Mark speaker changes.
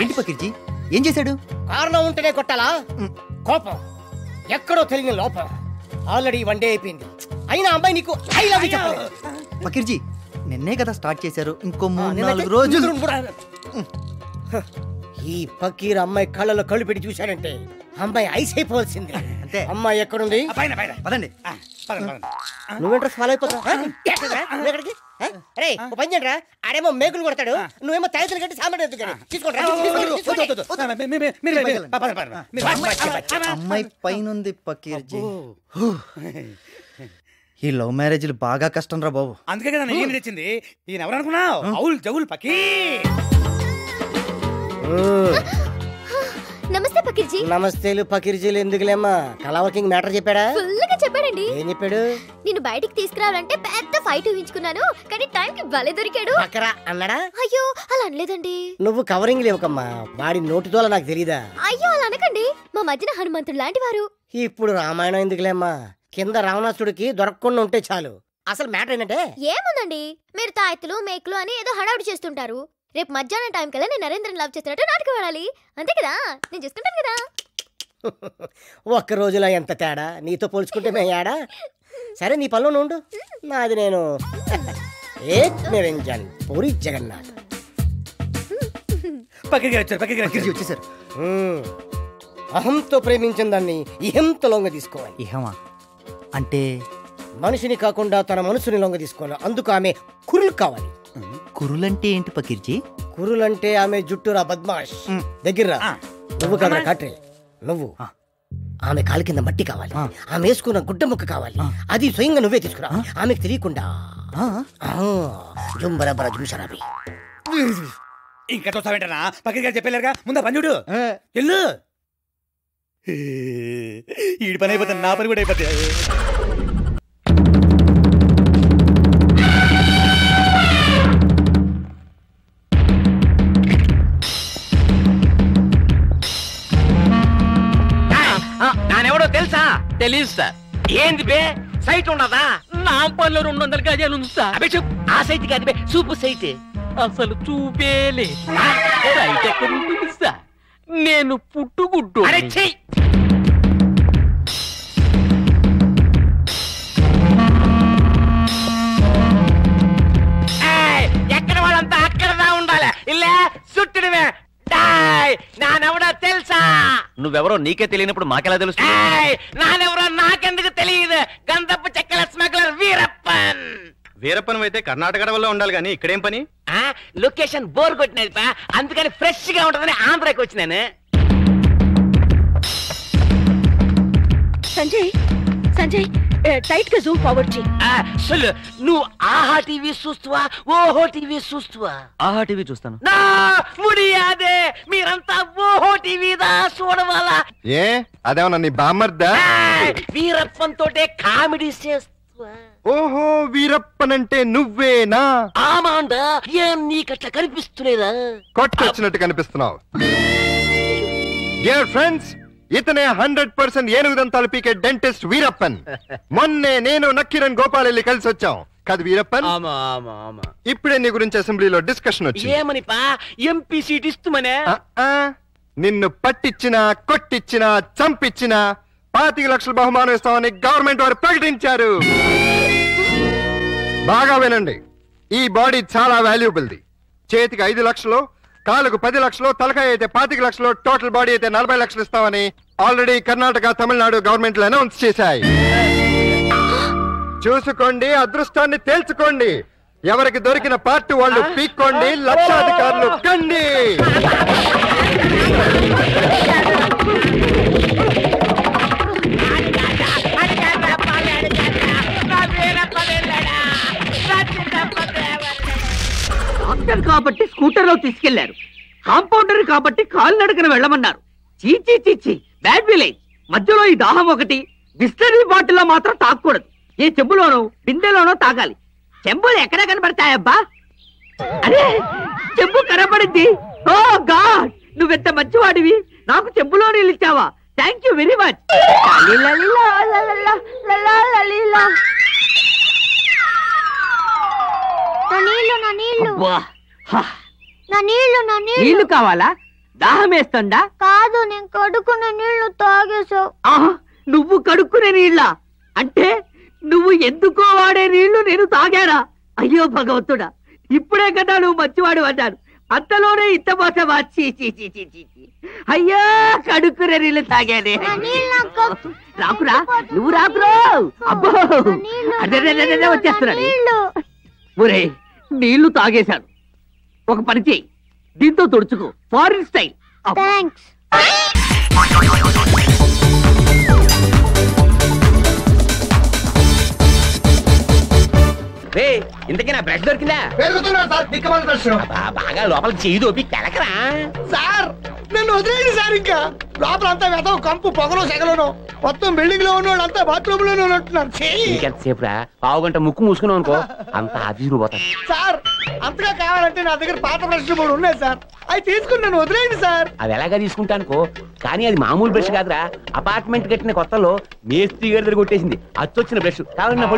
Speaker 1: ఏంటి పకీర్జీ, ఏం చేశాడు?
Speaker 2: కారణం ఉంటేనే కొట్టాలా? కోపం ఎక్కడో తెలియని లోపం. ఆల్రెడీ 1 డే అయిపోయింది, అయినా అమ్మాయి నీకు ఐ లవ్ యు చెప్పలేదు.
Speaker 1: పకీర్జీ, నిన్నే కదా స్టార్ట్ చేశారు, ఇంకో 3-4 రోజులు.
Speaker 2: ఈ పకీర్ అమ్మాయి కళ్ళలో కళ్ళు పెట్టి చూశాడంటే అమ్మాయి ఐస్ అయిపోవాల్సిందే. అంతే. అమ్మాయి ఎక్కడుంది?
Speaker 1: పదండి.
Speaker 2: నువ్వేంట్రా ఫాలో అయిపోతావు? పని చేయరా, ఆడేమో మేకులు కొడతాడు, నువ్వేమో తయారు కట్టి సామాన్
Speaker 1: అమ్మాయి పైనుంది పకీర్జీ. ఈ లవ్ మ్యారేజ్లు బాగా కష్టం రా బాబు.
Speaker 3: అందుకే కదా నేను తెచ్చింది. ఈయన ఎవరు అనుకున్నావు? అవుల్ జవుల్ పకీర్.
Speaker 4: నమస్తే పకీర్జీ.
Speaker 2: నమస్తేలు పకీర్జీలు ఎందుకులేమ్మా, కళావకింగ్ మ్యాటర్ చెప్పాడా?
Speaker 4: ఫుల్గా చెప్పాడండి.
Speaker 2: ఏం చెప్పాడు?
Speaker 4: నేను బయటికి తీసుకురావాలంటే పెద్ద ఫైట్ ఊహించుకున్నాను, కానీ టైంకి భలే దొరికాడు.
Speaker 2: అక్కరా అన్నాడా?
Speaker 4: అయ్యో అలా అనలేదండి.
Speaker 2: నువ్వు కవరింగ్ లేవుకమ్మా, వాడి నోటితోల నాకు తెలీదా?
Speaker 4: అయ్యో అలా అనకండి, మా మధ్యన హనుమంతుడు లాంటి వారు.
Speaker 2: ఇప్పుడు రామాయణం ఎందుకులేమ్మా, కింద రావణాసుడికి దొరకకుండా ఉంటే చాలు. అసలు మ్యాటర్ ఏంటంటే
Speaker 4: ఏముందండి, మీరు తాయెత్తులు మేకులు అని ఏదో హడావుడి చేస్తుంటారు. రేపు మధ్యాహ్నం టైం కల్లా నేను నరేంద్రని లవ్ చేస్తున్నట్టు నాటకం ఆడాలి, అంతే కదా? నేను చేసుకుంటాను కదా.
Speaker 2: ఒక్క రోజులో ఎంత తేడా, నీతో పోల్చుకుంటే మే ఏడా. సరే నీ పనిలో ఉండు, నాది నేను ఏక్ నిరంజన్ పూరి జగన్నాథ్.
Speaker 1: వచ్చేసారు.
Speaker 2: అహంతో ప్రేమించిన దాన్ని ఇహంతో లొంగ తీసుకోవాలి.
Speaker 1: ఇహమా అంటే
Speaker 2: మనిషిని కాకుండా తన మనసుని లొంగ తీసుకోవాలి. అందుకు ఆమె కురులు కావాలి.
Speaker 1: కురులంటే ఏంటి పకీర్జీ?
Speaker 2: కురులంటే ఆమె జుట్టురా బద్మాష్. దగ్గర నువ్వు కదా కాట్రే, నువ్వు ఆమె కాలి కింద మట్టి కావాలి, ఆమె వేసుకున్న గుడ్డ ముక్క కావాలి, అది స్వయంగా నువ్వే తీసుకురా, ఆమెకు తెలియకుండా. జుంబరబర జుంషరాబి.
Speaker 3: ఇంకా చూస్తావేంటనా? పకీర్ గారు చెప్పలేరుగా, ముందా పని చూడు. ఎల్లు, ఈడి పని అయిపోతుంది, నా పని కూడా అయిపోతుంది.
Speaker 5: నానెవడో తెలుసా? తెలీదు సార్. ఏంది బే, సైట్ ఉండదా? నా పనిలో 200 గజాలు ఉంది సార్. అబే చూపు, ఆ సైట్ కాదు బే, చూపు సైట్. అసలు చూపేలే. సైట్ ఎక్కడ ఉంటుంది సార్? నేను పుట్టుగుడ్డు. అరే చెయ్యి. ఎక్కడ వాళ్ళంతా అక్కడదా ఉండాలి, ఇల్లే చుట్టడమే. నానెవడో తెలుసా? నువ్వెవరో నీకే తెలియనప్పుడు మాకెలా తెలుసు? నానెవరో నాకెందుకు తెలియదు. గంధపు చెక్కల స్మగ్లర్ వీరప్పన్.
Speaker 6: వీరప్పన్ అయితే కర్ణాటక వల్ల ఉండాలి కానీ ఇక్కడేం పని?
Speaker 5: లొకేషన్ బోర్ కొట్టినది, అందుకని ఫ్రెష్ గా ఉంటుందని ఆంధ్రాకి వచ్చినాను.
Speaker 7: సంజయ్ సంజయ్ టైట్ గా జూమ్ ఫార్వర్డ్ చెయ్యి.
Speaker 5: నువ్వు ఆహా టీవీ చూస్తువా, ఓహో టీవీ చూస్తువా?
Speaker 6: ఆహా టీవీ చూస్తాను.
Speaker 5: నా ముడియాదే, మీరంతా ఓహో టీవీదా చూడవాలా?
Speaker 6: ఏ అదేమన్నా నీ బామ్మర్దా?
Speaker 5: వీరప్పన్ తోటే కామెడీ చేస్తువా?
Speaker 6: ఓహో, వీరప్పన్ అంటే నువ్వేనా?
Speaker 5: ఆమాండా, ఏం నీకట్లా కనిపిస్తులేదా?
Speaker 6: కొట్టొచ్చినట్టు కనిపిస్తున్నావు. డియర్ ఫ్రెండ్స్, ఇతనే 100% ఏనుగు దంతాలు పీకే డెంటిస్ట్ వీరప్పన్. మొన్నే నేను నక్కిరణ్ గోపాల్ వెళ్ళి కలిసి వచ్చాం కాదు వీరప్పన్? ఇప్పుడే నీ గురించి అసెంబ్లీలో డిస్కషన్ వచ్చి.
Speaker 5: ఏమనిపా? ఎంపీ సీట్ ఇస్తుమనే?
Speaker 6: నిన్ను పట్టించినా కొట్టించినా చంపించినా 25 లక్షల బహుమానం ఇస్తామని గవర్నమెంట్ వారు ప్రకటించారు. బాగా వినండి, ఈ బాడీ చాలా వాల్యుబుల్ది. చేతికి 5 లక్షలు, కాలుకు 10 లక్షలు, తలకాయ అయితే 25 లక్షలు, టోటల్ బాడీ అయితే 40 లక్షలు ఇస్తామని ఆల్రెడీ కర్ణాటక, తమిళనాడు గవర్నమెంట్లు అనౌన్స్ చేశాయి. చూసుకోండి, అదృష్టాన్ని తేల్చుకోండి. ఎవరికి దొరికిన పార్ట్ వాళ్ళు పీక్కోండి, లక్షాధికారులు కండి.
Speaker 8: డాక్టర్ కాబట్టి స్కూటర్ లో తీసుకెళ్లారు, కాంపౌండర్ కాబట్టి కాలు నడకన వెళ్ళమన్నారు. చీచీ చీచీ, బ్యాడ్ విలేజ్. మధ్యలో ఈ దాహం ఒకటి. బిస్లరీ బాటిల్లో మాత్రం తాగకూడదు, ఏ చెంబులోనో బిందెలోనో తాగాలి. చెంబులు ఎక్కడ కనబడతాయబ్బా? అరే చెంబు కనబడింది, ఓ గాడ్, నువ్వెంత మంచివాడివి, నాకు చెంబులో నీళ్ళు ఇచ్చావా? Thank you very much. నీళ్లు కావాలా? దాహం వేస్తుందా?
Speaker 4: కాదు, నేను కడుక్కున్న నీళ్లు తాగేశావు.
Speaker 8: నువ్వు కడుక్కునే నీళ్ళ అంటే నువ్వు ఎందుకో వాడే నీళ్లు నేను తాగానా? అయ్యో భగవంతుడా, ఇప్పుడే కదా నువ్వు మంచివాడు అన్నాను, అంతలోనే ఇంత మోసమా? అయ్యా, కడుక్కునే నీళ్లు తాగానే. రాకురా, నువ్వు రాకురా. అబ్బో, అదే వచ్చేస్తున్నాడు. ఒరే, నీళ్లు తాగేశాను. ఒక పని చెయ్యి, దీంతో తుడుచుకో, ఫారిన్ స్టైల్.
Speaker 4: థాంక్స్.
Speaker 5: ఇంతకీ నా బ్రెడ్ దొరికిందా? బాగా లోపలికి చెయ్యి దోపి కెలకరా.
Speaker 2: సార్ నన్ను వదిలేండి సార్, ఇంకా లోపలంతా వెతవు కంపు పొగలో సెగలను, మొత్తం బిల్డింగ్ లో ఉన్న అంతా బాత్రూమ్ లోనే ఉంటున్నారు.
Speaker 5: ఇంకెంతసేపు రా, పావు గంట ముక్కు మూసుకున్నావు అనుకో, అంత అదీరు పోతాను.
Speaker 2: సార్ అంతగా కావాలంటే నా దగ్గర పాత బ్రష్ కూడా ఉన్నాయి సార్, అవి తీసుకుని నన్ను వదిలేండి సార్.
Speaker 5: అది ఎలాగా తీసుకుంటానుకో, కానీ అది మామూలు బ్రష్ కాదురా, అపార్ట్మెంట్ కట్టిన కొత్తలో మేస్త్రి గారి దగ్గర కొట్టేసింది అచ్చొచ్చిన బ్రష్. కావాలన్నా